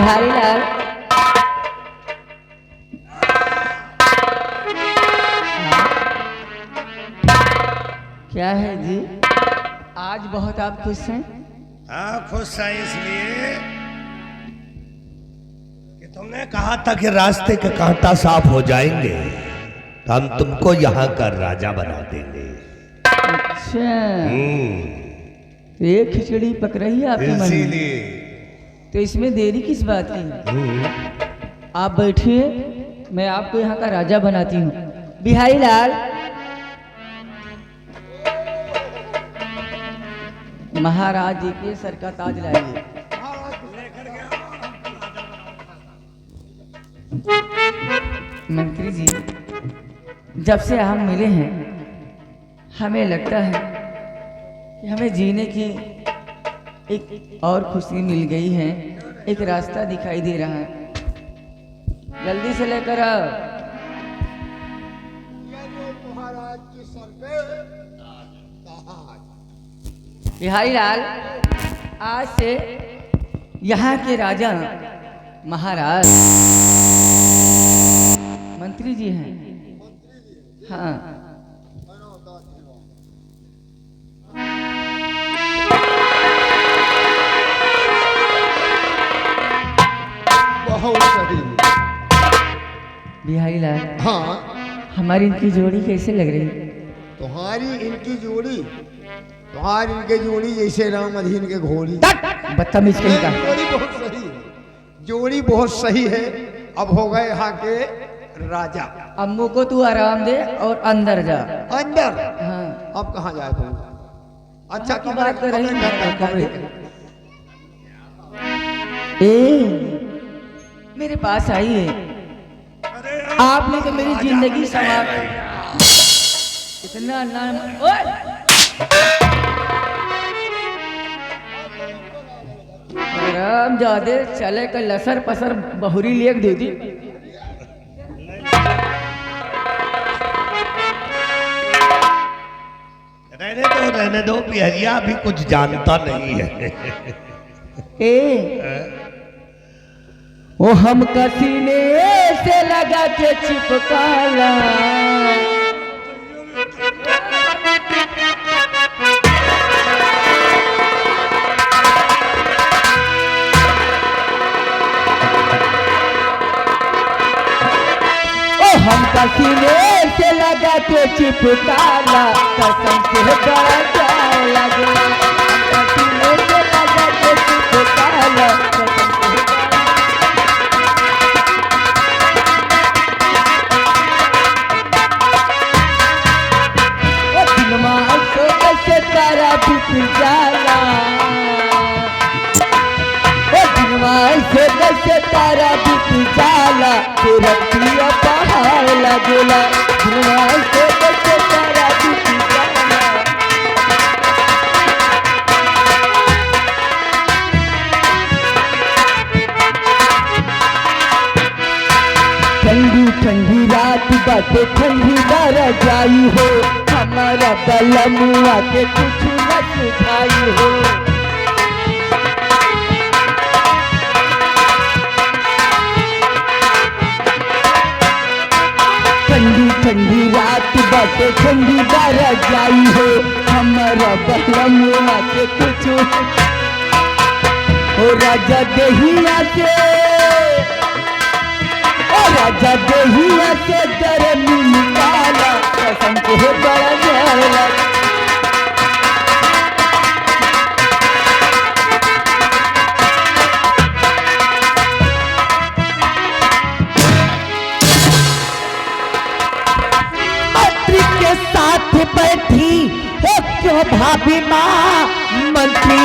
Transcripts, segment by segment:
बिहारी लाल क्या है जी, आज बहुत आप खुश हैं? हाँ खुश है इसलिए कि तुमने कहा था कि रास्ते के कांटा साफ हो जाएंगे तो हम तुमको यहाँ का राजा बना देंगे। अच्छा तो ये खिचड़ी पक रही है आपके मन में, इसीलिए तो इसमें देरी किस बात की? आप बैठिए, मैं आपको यहाँ का राजा बनाती हूँ। बिहारी लाल, महाराज जी के सर का ताज लाइए। मंत्री जी, जब से हम मिले हैं हमें लगता है कि हमें जीने की एक और खुशी मिल गई है, एक रास्ता दिखाई दे रहा है। जल्दी से लेकर आओ। बिहारी लाल, आज से यहाँ के राजा महाराज मंत्री जी हैं। हाँ बहुत सही। बिहारी लाल, हाँ हमारी इनकी जोड़ी कैसे लग रही है? तुम्हारी इनकी जोड़ी, तुम्हारी इनके जोड़ी जैसे राम अधीन के घोड़ी। बदतमीज कहीं का। जोड़ी बहुत सही है, जोड़ी बहुत सही है। अब हो गए यहाँ के राजा। अम्मू को तू आराम दे और अंदर जा। अंदर? हाँ। अब कहाँ जाए तुम? अच्छा की बात कर रही है? कमरे। मेरे पास आई है, आपने तो मेरी जिंदगी संवार इतना नाम। राम जादे चले का लसर पसर बहुरी लेक दे दी। रहने दो बिहरिया अभी कुछ जानता नहीं है। वो हम सीने से लगा के चिपकाला, हम सीने से लगा के चिपकाला, कसम से बड़ा प्यार लगे। हम सीने से लगा के चिपकाला, कसम से दिलवा से कैसे तारा बिक जाला, दिलवा से कैसे तारा बिक जाला, तेरा प्रिय पहाड़ लगेला। दिलवा से कैसे तारा बिक जाला। ठंडी ठंडी रात बाटे ठंडी दर जाई हो, हमारा बलमुआ के कुछ न सुझाई हो। ठंडी ठंडी रात बाटे ठंडी दर जाई हो, हमारा बलमुआ के कुछ हो। राजा देहिया से, राजा देहिया से गर्मी निकाला, कसम से बड़ा प्यार लगा। मंत्री के साथ बैठी हो क्यों भाभी माँ मंत्री,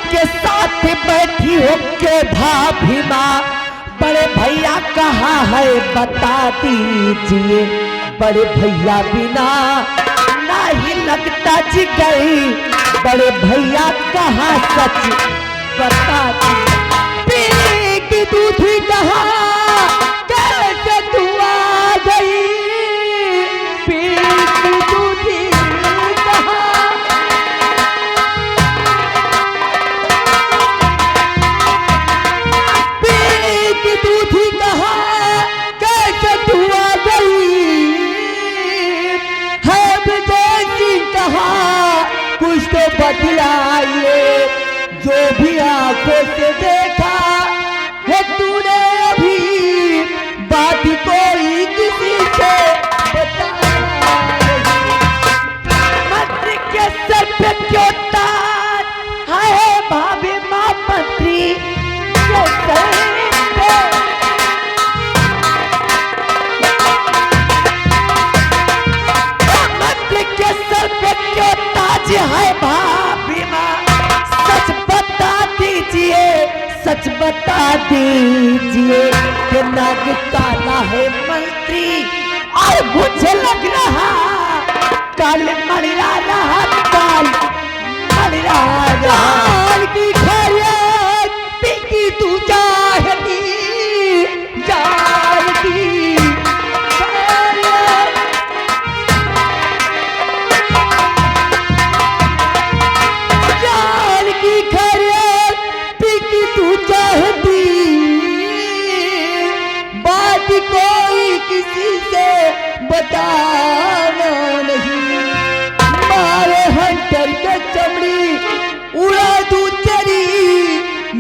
के साथ बैठी हो के भाभी माँ, बड़े भैया कहाँ है बता दीजिए। बड़े भैया बिना नहीं लगता जी गई, बड़े भैया कहाँ सच बता दीजिए। की दूध कहाँ कैसे तू आ गई, पी रंग काला है मंत्री, और मुझे लग रहा काल मरिया रहा, काल मरिया काल की खैरियत पिंकी तू चाहती जानती जान की खैरियत पिंकी तू चाहती, बात कोई किसी से बताना नहीं, मारे हंटर के चमड़ी उड़ा तू तेरी,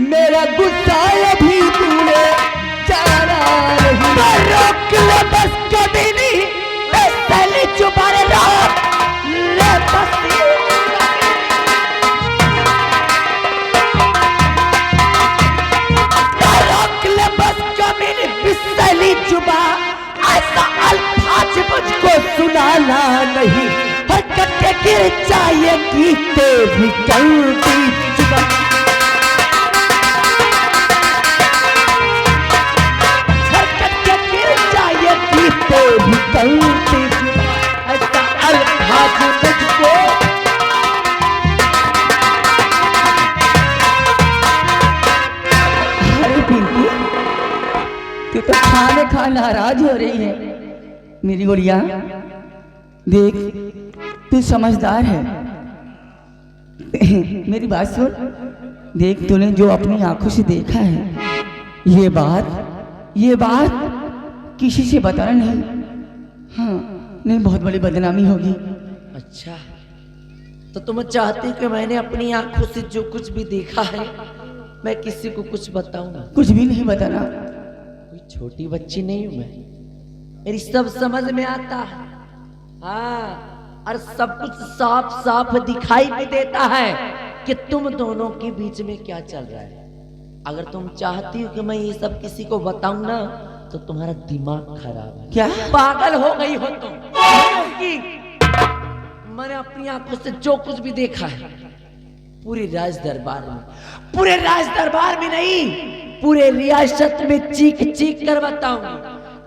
मेरा गुस्सा अभी तूने जाना नहीं। रोक ले बस कभी नहीं, मैं पहले चुपारे रोक ले बस रोक ले बस कभी नहीं, बिस्सली जुबा ऐसा अल्फाज मुझको सुनाना नहीं, हरकत के गिर जाएगी तेरी गलती जुबा, हरकत के गिर जाएगी तेरी गलती जुबा, ऐसा अल्फाज मुझको अरे पिंकी, तू तो खाने खा नाराज हो रही है। मेरी गुड़िया देख, तू समझदार है। मेरी बात सुन, देख तूने जो अपनी आंखों से देखा है, ये बात किसी से बताना नहीं। हाँ, नहीं बहुत बड़ी बदनामी होगी। अच्छा, तो तुम चाहती कि मैंने अपनी आंखों से जो कुछ भी देखा है मैं किसी को कुछ बताऊं ना? कुछ भी नहीं बताना। कोई छोटी बच्ची नहीं हूं मैं, मेरी सब समझ में आता है। हाँ, और सब कुछ साफ साफ दिखाई भी देता है कि तुम दोनों के बीच में क्या चल रहा है। अगर तुम चाहती हो कि मैं ये सब किसी को बताऊं ना, तो तुम्हारा दिमाग खराब है। क्या पागल हो गई हो तुम? क्योंकि मैंने अपनी आंखों से जो कुछ भी देखा है पूरे राज दरबार में नहीं, पूरे रियासत में चीख चीख कर बताऊंगी,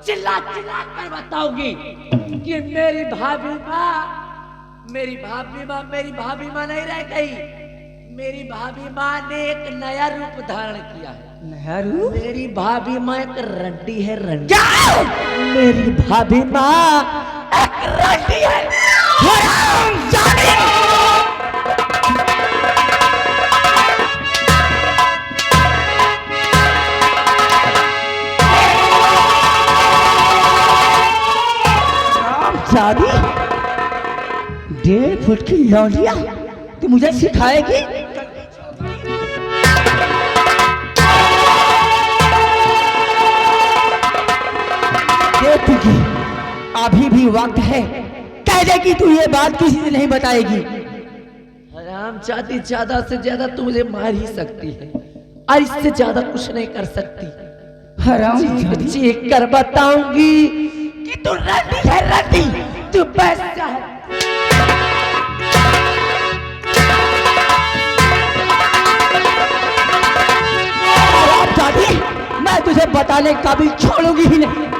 चिल्ला चिल्ला कर बताऊंगी कि मेरी भाभी माँ नहीं रह गई। मेरी भाभी माँ ने एक नया रूप धारण किया है। नया रूप? मेरी भाभी माँ एक रंडी है, रंडी। मेरी भाभी माँ एक रंडी है। शादी 1.5 फुट की लौंडिया तू मुझे सिखाएगी? देखी अभी भी वक्त है, कह दे कि तू ये बात किसी से नहीं बताएगी। हराम चाहती, ज्यादा से ज्यादा तू मुझे मार ही सकती है और इससे ज्यादा कुछ नहीं कर सकती। हराम चीख कर बताऊंगी कि तू रंडी है, रंडी। तू पैसा है। दादी, मैं तुझे बताने का भी छोड़ूंगी ही नहीं।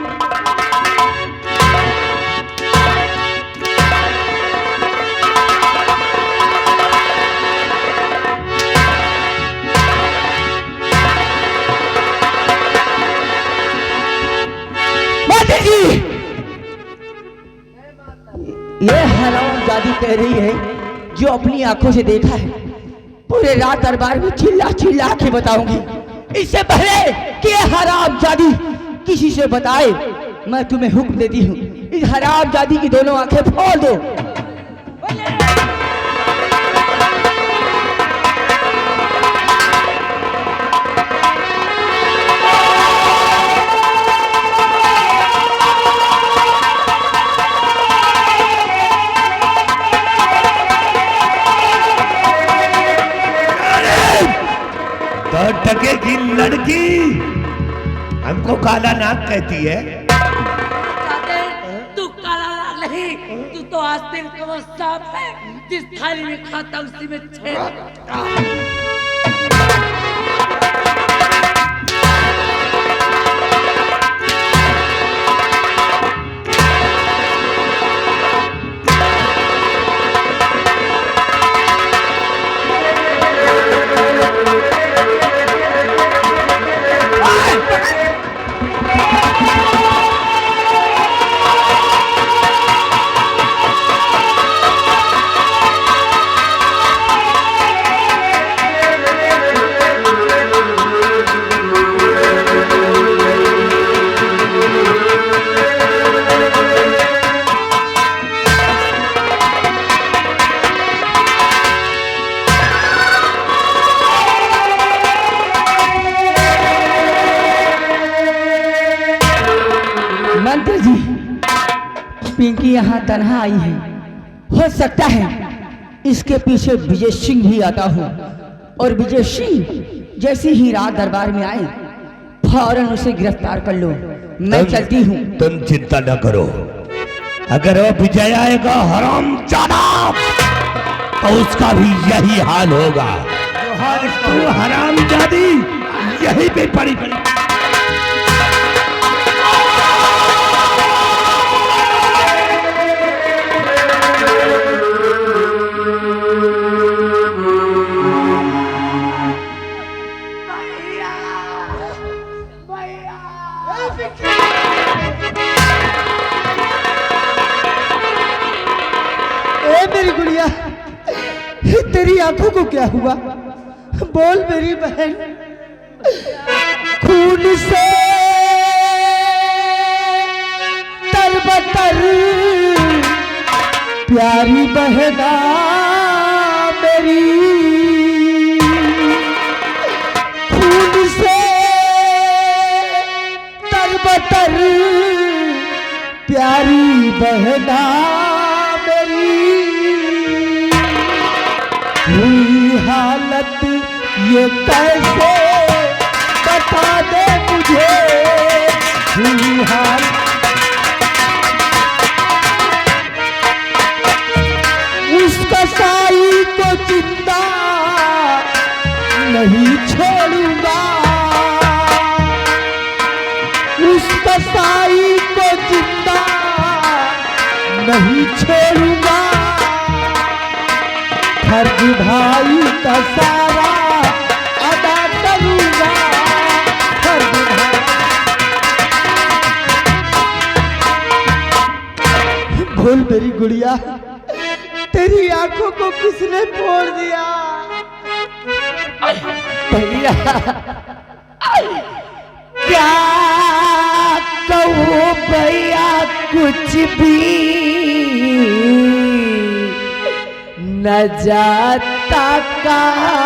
ये हरामजादी कह रही है जो अपनी आंखों से देखा है, पूरे रात दरबार में चिल्ला चिल्ला के बताऊंगी। इससे पहले कि ये हरामजादी किसी से बताए, मैं तुम्हें हुक्म देती हूँ, इस हरामजादी की दोनों आंखें फोड़ दो। टके की लड़की हमको काला नाग कहती है। तू काला नाग नहीं, तू तो आस्तीन का वो सांप है जिस थाली में खाता उसी में छेद। मंत्री जी, पिंकी यहाँ तन्हा आई है। हो सकता है इसके पीछे विजय सिंह भी आता हो, और विजय सिंह जैसे ही रात दरबार में आए फौरन उसे गिरफ्तार कर लो। मैं चलती हूँ। तुम चिंता न करो, अगर वो विजय आएगा हरामजादा तो उसका भी यही हाल होगा। तू हरामजादी यही पे पड़ी पड़ी। मेरी गुड़िया, तेरी आंखों को क्या हुआ? बोल मेरी बहन। खून से तरबतर प्यारी बहना मेरी, खून से तरबतर प्यारी बहना हुई हालत ये कैसे बता दे मुझे, हुई हालत। उस कसाई को जिंदा नहीं छोड़ूंगा, उस कसाई को जिंदा नहीं छोड़ूंगा। फर्ज भाई का सारा अदा करूंगा, फर्ज भाई। बोल मेरी गुड़िया, तेरी आंखों को किसने फोड़ दिया? भैया क्या कहूँ भैया, कुछ भी न जाता कहाँ।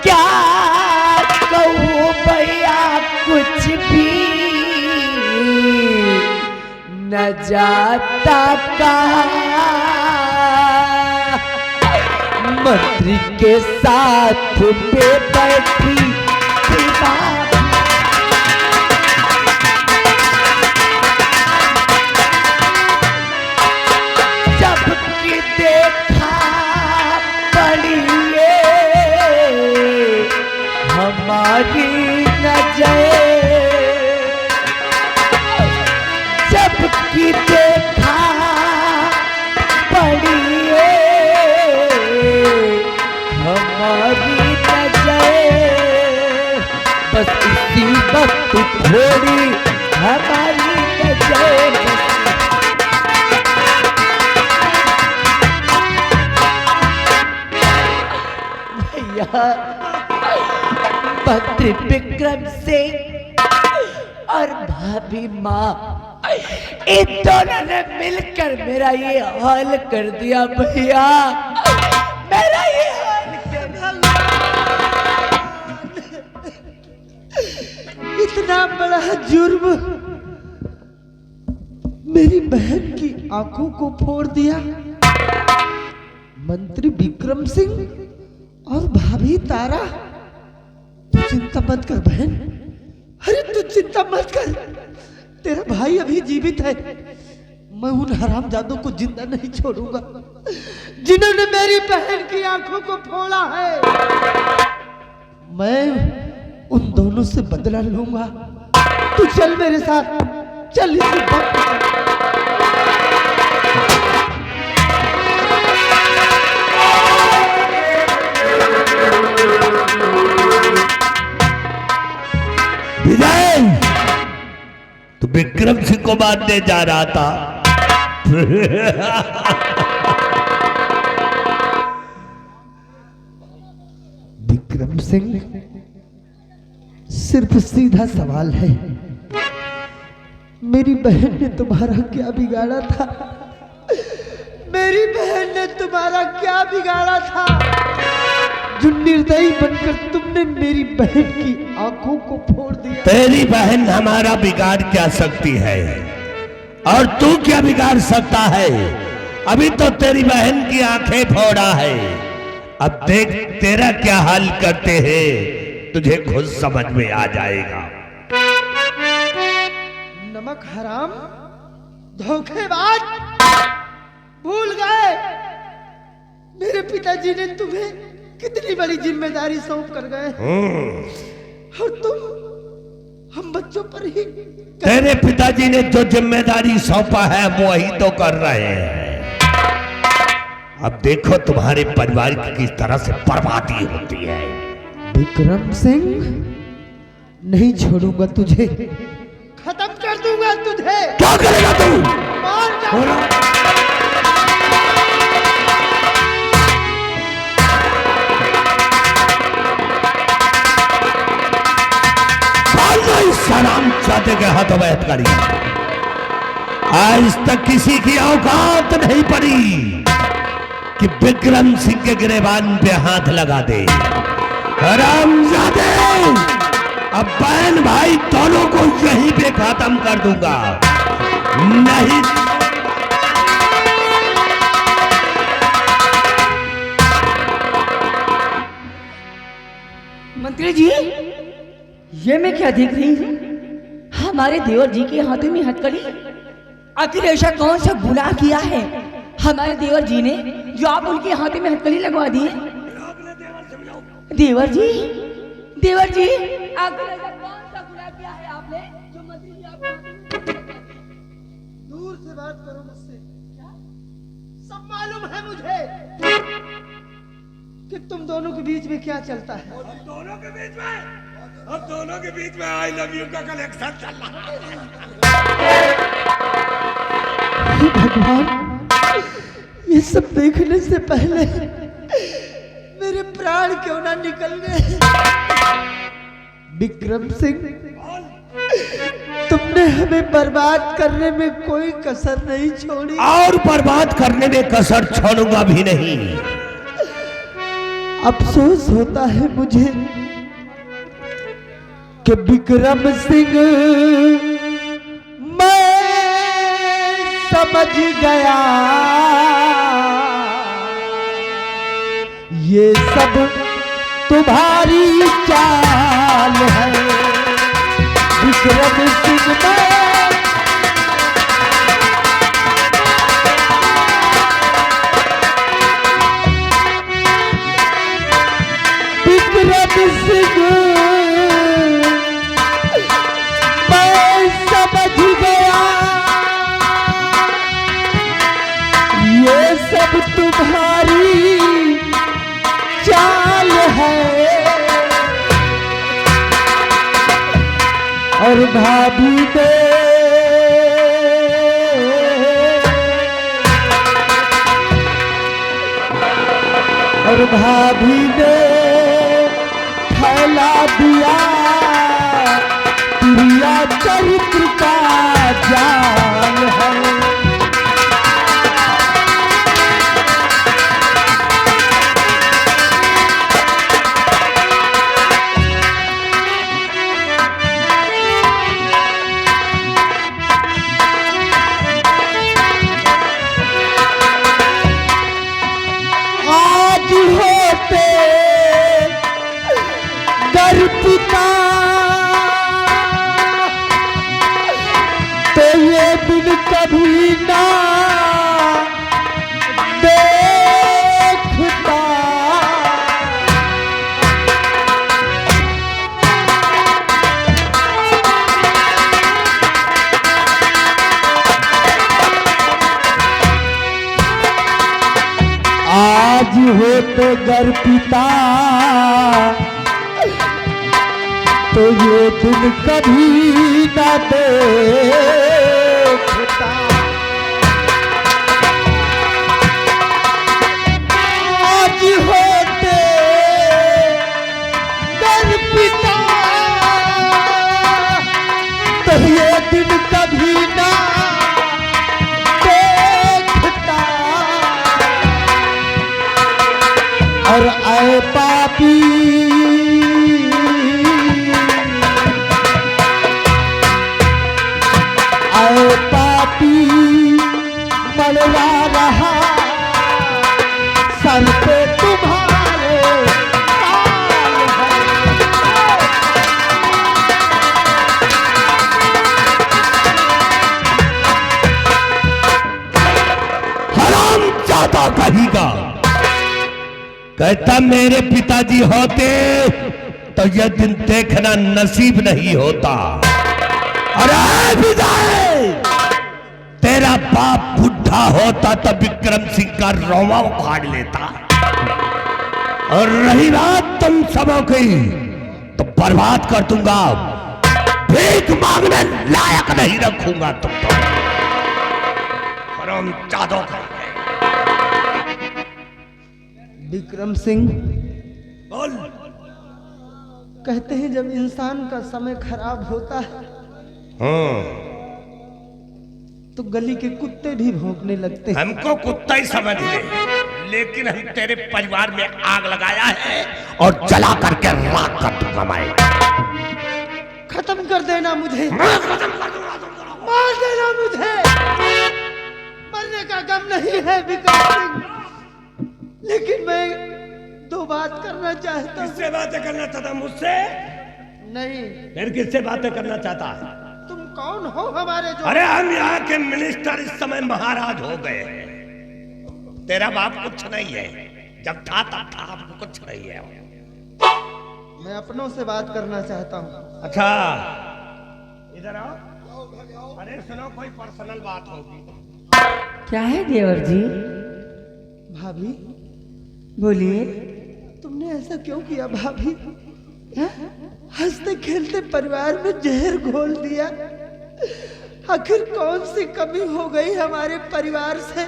क्या कहूँ भैया, कुछ भी न जाता कहाँ। मंत्री के साथ पे बैठी थी बात, देखा पड़िए हमारी नजर, जबकि देखा पड़िए हमारी नजर। बस इसी वक्त थोड़ी हमारी नजर। मंत्री विक्रम सिंह और भाभी माँ, इन दोनों ने मिलकर मेरा ये हाल कर दिया भैया, मेरा ये हाल कर दिया। इतना बड़ा जुर्म मेरी बहन की आंखों को फोड़ दिया। मंत्री विक्रम सिंह और भाभी तारा, तू चिंता मत कर बहन, अरे तू चिंता मत कर, तेरा भाई अभी जीवित है। मैं उन हरामजादों को जिंदा नहीं छोड़ूंगा जिन्होंने मेरी बहन की आंखों को फोड़ा है। मैं उन दोनों से बदला लूंगा। तू चल मेरे साथ, चल इसे बंद। विजय, तू विक्रम सिंह को मारने जा रहा था। विक्रम सिंह, सिर्फ सीधा सवाल है, मेरी बहन ने तुम्हारा क्या बिगाड़ा था? मेरी बहन ने तुम्हारा क्या बिगाड़ा था जो निर्दयी बनकर तुमने मेरी बहन की आंखों को फोड़ दिया। तेरी बहन हमारा बिगाड़ क्या सकती है और तू क्या बिगाड़ सकता है? अभी तो तेरी बहन की आंखें फोड़ा है, अब देख तेरा क्या हाल करते हैं, तुझे खुद समझ में आ जाएगा। नमक हराम, धोखेबाज, भूल गए मेरे पिताजी ने तुम्हें कितनी बड़ी जिम्मेदारी सौंप कर गए और तुम हम बच्चों पर ही। तेरे पिताजी ने जो जिम्मेदारी सौंपा है वो वही तो कर रहे हैं। अब देखो तुम्हारे परिवार की किस तरह से बर्बादी होती है। विक्रम सिंह, नहीं छोड़ूंगा तुझे, खत्म कर दूंगा तुझे। क्या करेगा तू? मार डालूंगा। सलाम चाहते के हाथों में करी, आज तक किसी की औकात नहीं पड़ी कि विक्रम सिंह के गिरेबान पे हाथ लगा दे। हरामजादे, अब बहन भाई दोनों को यहीं पे खत्म कर दूंगा। नहीं मंत्री जी, ये मैं क्या देख रही हूँ? हमारे देवर जी के हाथों में हथकड़ी। आखिर ऐसा कौन सा गुनाह किया है हमारे देवर जी ने जो आप उनके हाथों में हथकड़ी लगवा दी है? देवर जी, देवर जी, आखिर ऐसा कौन सा गुनाह किया है आपने जो मंत्री जी आपको? दूर से बात करो मुझसे। क्या सब मालूम है मुझे कि तुम दोनों के बीच में क्या चलता है। दोनों के बीच में, अब दोनों के बीच में आई लव यू का कलेक्शन चल रहा है। भगवान, ये सब देखने से पहले मेरे प्राण क्यों ना निकल गए। विक्रम सिंह, तुमने हमें बर्बाद करने में कोई कसर नहीं छोड़ी और बर्बाद करने में कसर छोड़ूंगा भी नहीं। अफसोस होता है मुझे कि विक्रम सिंह, मैं समझ गया ये सब तुम्हारी चाल है। विक्रम सिंह, विक्रम सिंह, मैं समझ गया ये सब तुम्हारी चाल है। और भाभी ने फैला दिया प्रिया चरित्र का जाल है। आज होते गर पिता तो ये दिन कभी ना देखता। आज होते गर पिता तो ये दिन कभी ना देखता। आज होते गर पिता तो ये दिन कभी ना देखता। और और आए पापी आए पापी मरवा रहा सर पे तुम्हारे ताल है। हराम ज्यादा कहीगा। कहता मेरे पिताजी होते तो यह दिन देखना नसीब नहीं होता। अरे विजय, तेरा बाप बुढ़ा होता तो विक्रम सिंह का रोमा उखाड़ लेता। और रही बात तुम सबों की, तो बर्बाद कर दूंगा, भीख मांगने लायक नहीं रखूंगा तुमको। हराम जादो कहेंगे। विक्रम सिंह, बोल। कहते हैं जब इंसान का समय खराब होता है तो गली के कुत्ते भी भौंकने लगते हैं। हमको कुत्ता ही समझ ले, लेकिन हम तेरे परिवार में आग लगाया है और जला करके राख कर दूंगा मैं। खत्म कर देना मुझे, मैं खत्म कर दूंगा तुमको। मार देना मुझे। मरने का गम नहीं है विक्रम सिंह, लेकिन मैं दो बात करना चाहता हूँ। किससे बातें करना चाहता? मुझसे नहीं, फिर किससे बातें करना चाहता है? तुम कौन हो हमारे जो? अरे हम यहाँ के मिनिस्टर इस समय महाराज हो गए हैं। तेरा बाप कुछ नहीं है, जब था तब था, अब कुछ नहीं है। मैं अपनों से बात करना चाहता हूँ। अच्छा, इधर आओ। अरे सुनो, कोई पर्सनल बात होगी। क्या है देवर जी? भाभी, बोलिए। तुमने ऐसा क्यों किया भाभी? हंसते खेलते परिवार में जहर घोल दिया। आखिर कौन सी कमी हो गई हमारे परिवार से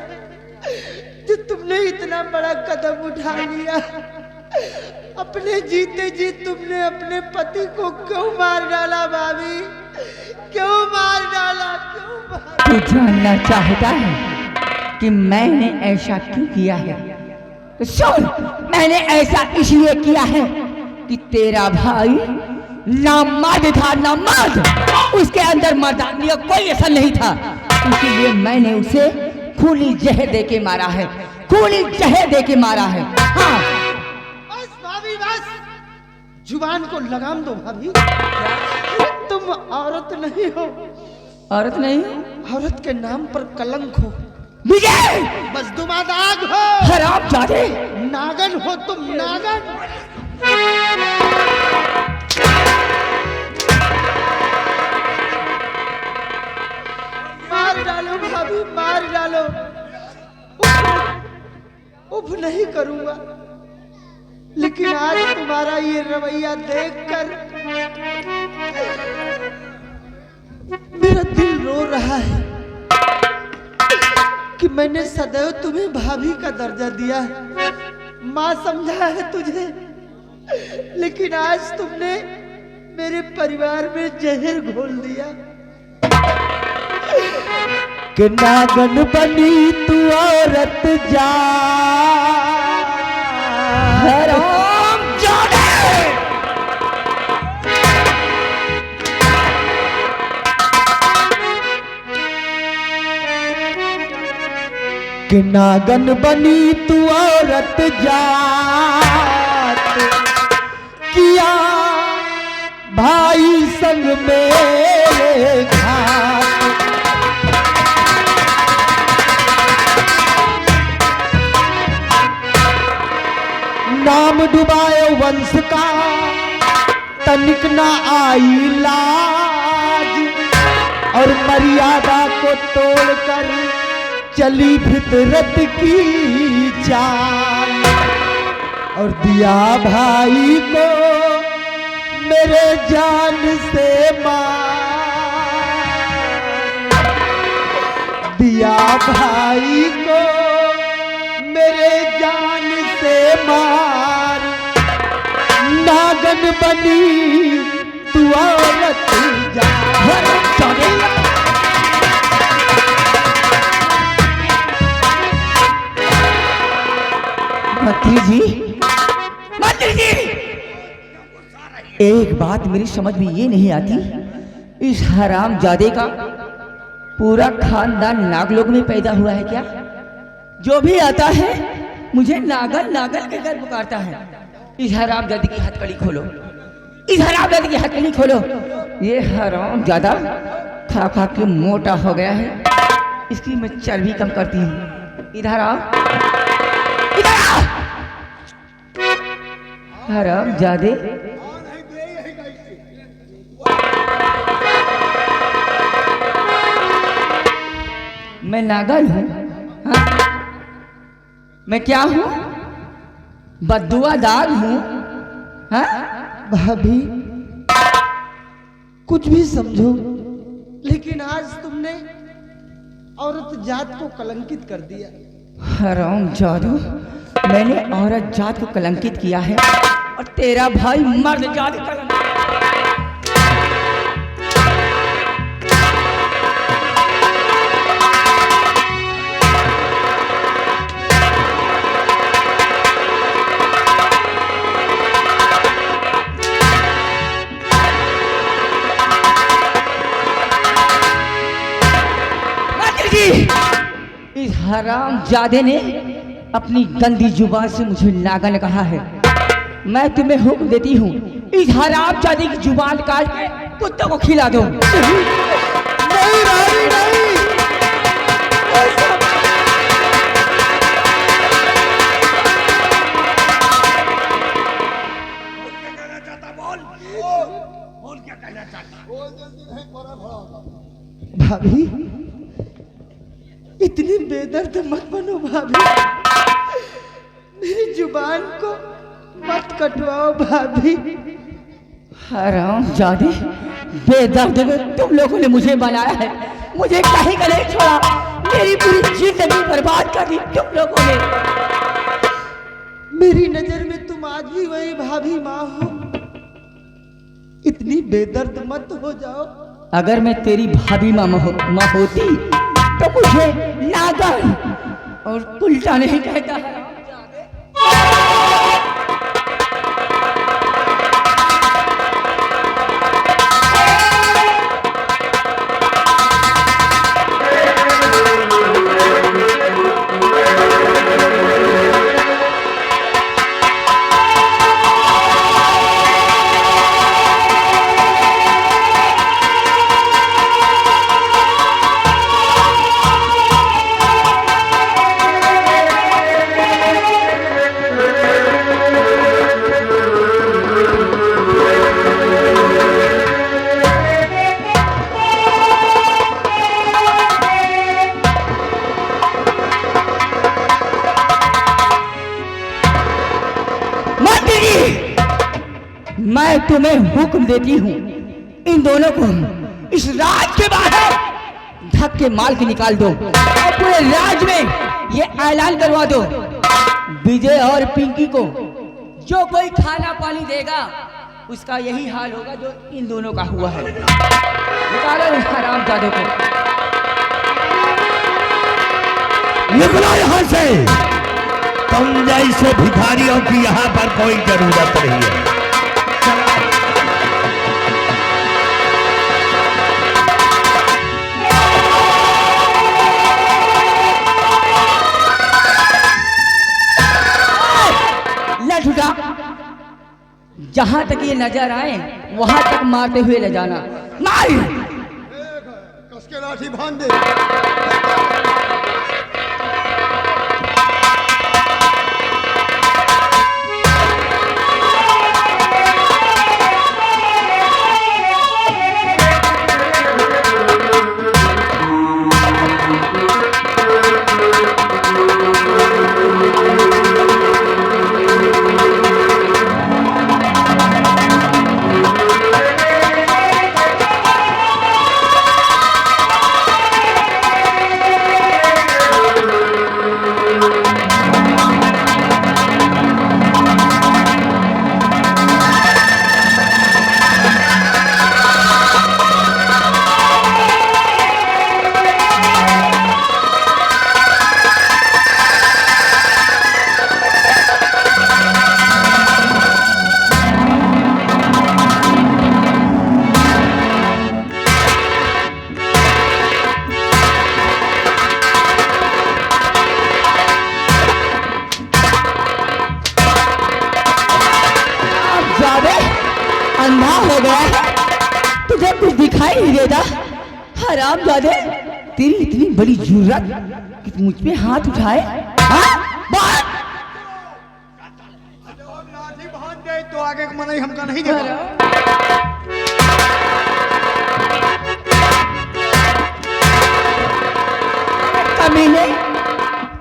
जो तुमने इतना बड़ा कदम उठा लिया? अपने जीते जी तुमने अपने पति को क्यों मार डाला भाभी? क्यों मार डाला? क्यों मार? तू जानना चाहता है कि मैंने ऐसा क्यों किया है? तो सुन, मैंने ऐसा इसलिए किया है कि तेरा भाई ना मर्द था ना मर्द, उसके अंदर मर्दानी का कोई असर नहीं था, इसलिए मैंने उसे खूनी जहर दे के मारा है, खूनी जहर दे के मारा है। हाँ, बस भाभी बस, जुबान को लगाम दो भाभी। तुम औरत नहीं हो, औरत नहीं हो? औरत के नाम पर कलंक हो, विजय, बस दुमादाग हो, हराम जादे, नागन हो तुम, नागन। मार डालो भाभी, मार डालो। उफ नहीं करूंगा, लेकिन आज तुम्हारा ये रवैया देखकर मेरा दिल रो रहा है कि मैंने सदैव तुम्हें भाभी का दर्जा दिया है, माँ समझा है तुझे, लेकिन आज तुमने मेरे परिवार में जहर घोल दिया। कि नागन बनी तू औरत जा, हराम जादे। कि नागन बनी तू औरत जात, किया भाई संग मेरे घात। नाम डुबाए वंश का तनिक ना आई लाज, और मर्यादा को तोड़कर चली फितरत की चाल, और दिया भाई को मेरे जान से मार, दिया भाई को मेरे जान से मार। नागन बनी तू औरत जा, भतीजी, मंत्री जी, एक बात मेरी समझ में ये नहीं आती, इस हरामजादे का पूरा खानदान नागलोक में पैदा हुआ है क्या? जो भी आता है मुझे नागल नागल के कर पुकारता है। इस हरामजादे की हथकड़ी खोलो, इस हरामजादे की हथकड़ी खोलो। ये हरामजादा खा खा के मोटा हो गया है, इसकी मैं चर्बी कम करती हूँ। इधर आओ, इधर आओ। हरामजादे, मैं नागल हूँ? हाँ? मैं क्या हूँ? बद्दुआदार हूँ? हाँ? भाभी कुछ भी समझो, लेकिन आज तुमने औरत जात को कलंकित कर दिया। हरामजादा, मैंने औरत जात को कलंकित किया है और तेरा भाई मर्द जात को कलंकित। इस हरामजादे ने अपनी गंदी जुबान से मुझे नागन कहा है। मैं तुम्हें हुक्म देती हूँ, इस हरामजादे की जुबान काट के कुत्तों को खिला दो। नहीं रानी नहीं, भाभी इतनी बेदर्द मत बनो भाभी, मेरी जुबान को मत कटवाओ भाभी। हरामजादे, बेदर्द में तुम लोगों ने मुझे बनाया है, मुझे कहीं का नहीं छोड़ा, मेरी पूरी जिंदगी बर्बाद कर दी तुम लोगों ने। मेरी नजर में तुम आज भी वही भाभी माँ हो, इतनी बेदर्द मत हो जाओ। अगर मैं तेरी भाभी माँ होती तो मुझे नागल और उल्टा नहीं कहता। मैं तुम्हें हुक्म देती हूँ, इन दोनों को इस राज के बाहर धक के माल के निकाल दो और पूरे राज में ये ऐलान करवा दो, विजय और पिंकी को जो कोई खाना पानी देगा उसका यही हाल होगा जो इन दोनों का हुआ है। निकालो इस हरामजादे को। निकलो यहाँ से, तुम जैसे भिखारियों की यहाँ पर कोई जरूरत नहीं है। जहां तक ये नजर आए वहां तक मारते हुए ले जाना। मार! कस के लाठी बांध दे। अंधा हो गया है? तुझे कुछ दिखाई नहीं देता? हरामजादे, तेरी इतनी बड़ी जुर्रत कि तू मुझ पे हाथ उठाए? हाँ? बोल! लाठी बांध दे तो आगे का मनाई हमका नहीं देखा। कमीने,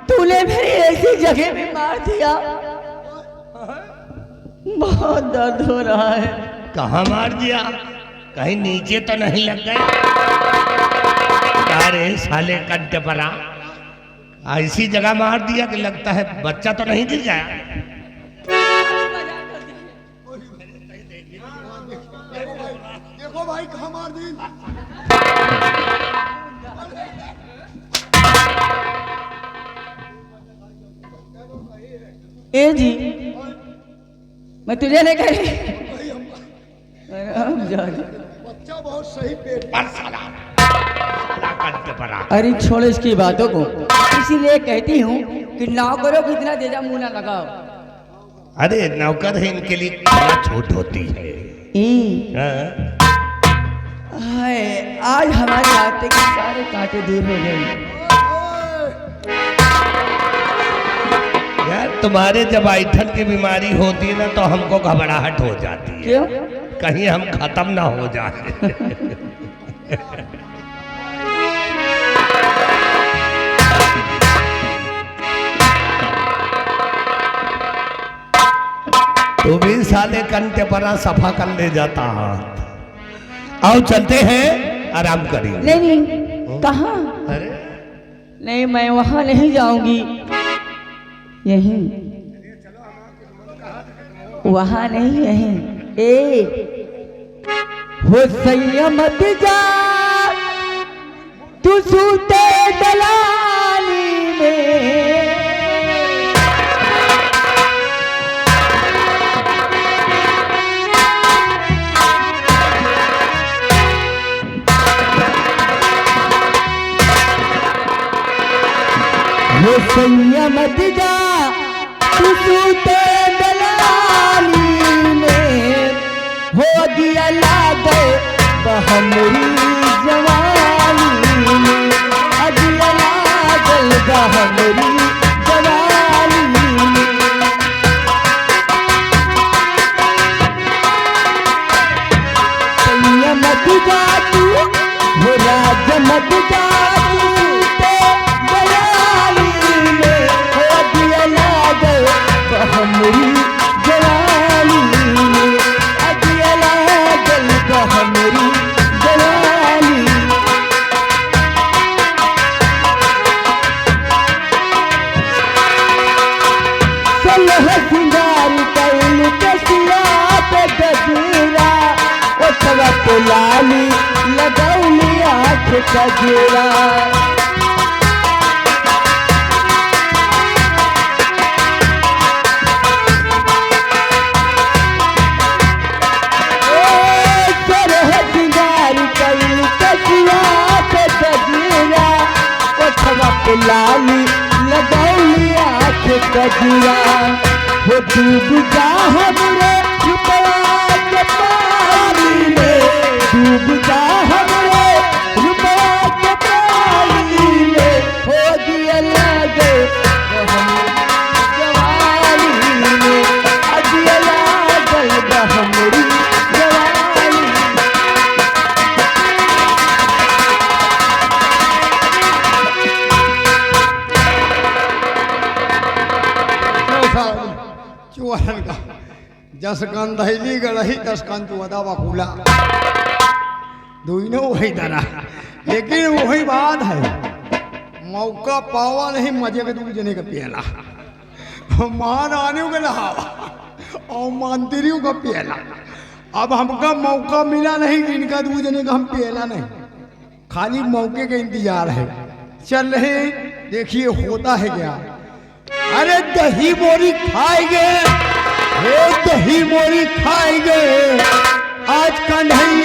तूने मेरी ऐसी जगह पे मार दिया, बहुत दर्द हो रहा है। कहाँ मार दिया? कहीं नीचे तो नहीं लग गए? अरे साले कंटे परा, ऐसी जगह मार दिया कि लगता है बच्चा तो नहीं गिर गया। देखो भाई कहाँ मार दी। ए जी, मैं तुझे नहीं कह रही। हरामजादे। बच्चा बहुत सही पेट। पर साला, साला कंटे परा। अरे छोड़ इसकी बातों को, इसीलिए कहती हूँ कि नौकरों को इतना तेजा मुंह ना लगाओ। अरे नौकर है, इनके लिए क्या छूट होती है? हाँ? हाय, आज हमारे रास्ते के सारे कांटे दूर हो गए। यार तुम्हारे जब ऐठन की बीमारी होती है ना तो हमको घबराहट हो जाती है। क्यों? कहीं हम खत्म ना हो जाए। तू भी साले कंटे परा सफा कर ले जाता हाथ। आओ चलते हैं, आराम करिए। नहीं नहीं, कहाँ? अरे नहीं, मैं वहां नहीं जाऊंगी, यहीं। वहां नहीं, यहीं। हो संयमत जा, तू सूते दलाली में। हो संयमत जा, तू सूते दलाली में। हो दिया लागो बहमरी जवानी में। अदिया लागल बहमरी जवानी में। संयमत जा तू, हो राजमत जा तू सूते दलाली में। हो दिया लागल बहमरी जवानी में। अदिया लागल बहमरी जवानी। सलह सिंगार कैल कसिया पे गजरा, ओठवा पे लाली लगौली आँख कजरा। लाली लगौली आँख कजिया। हो डूब जा हमरे रुपया के पानी में। डूब जा हमरे रुपया के पानी में। हो दिया लागे जवानी में। अदिया लागल बहमरी जवानी। चुहन का जस गंधैली गलही दस कंत वदा बकुला, दोनों वही दरा। लेकिन वही बात है, मौका पावा नहीं मजे के दूर जने का पियला। महारानियों के नहावा और मंत्रियों का पियला। अब हमका मौका मिला नहीं कि इनका दूर जने का हम पियला नहीं, खाली मौके का इंतजार है। चल रहे, देखिए होता है क्या। अरे दही मोरी खाएंगे, दही मोरी खाएंगे आज कन्हैया